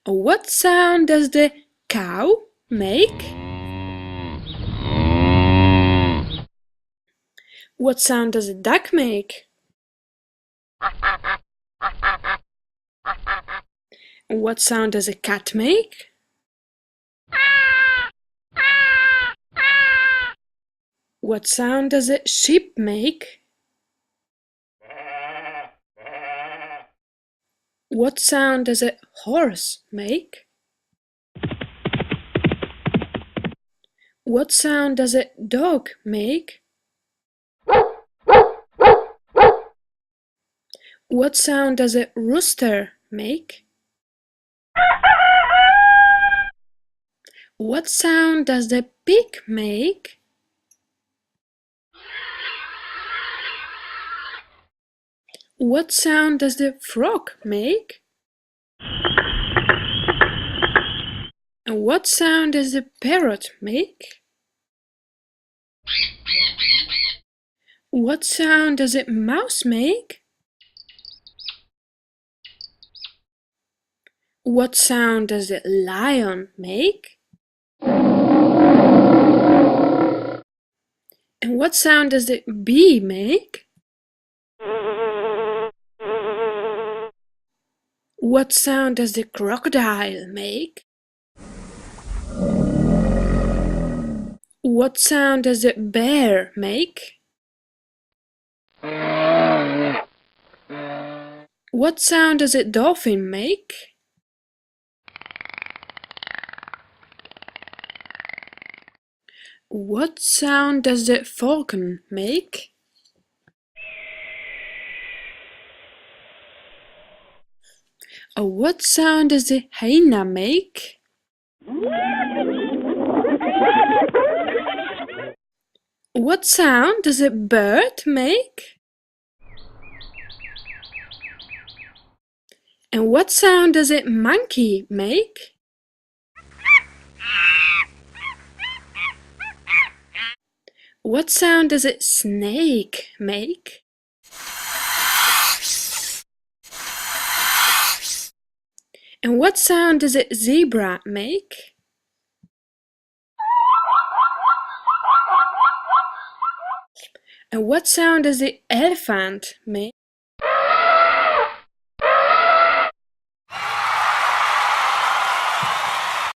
What sound does the cow make? What sound does a duck make? What sound does a cat make? What sound does a sheep make? What sound does a horse make? What sound does a dog make? What sound does a rooster make? What sound does the pig make? What sound does the frog make? And what sound does the parrot make? What sound does a mouse make? What sound does the lion make? And what sound does the bee make? What sound does the crocodile make? What sound does the bear make? What sound does a dolphin make? What sound does the falcon make? What sound does the hyena make? What sound does a bird make? And what sound does a monkey make? What sound does a snake make? And what sound does a zebra make? And what sound does the elephant make?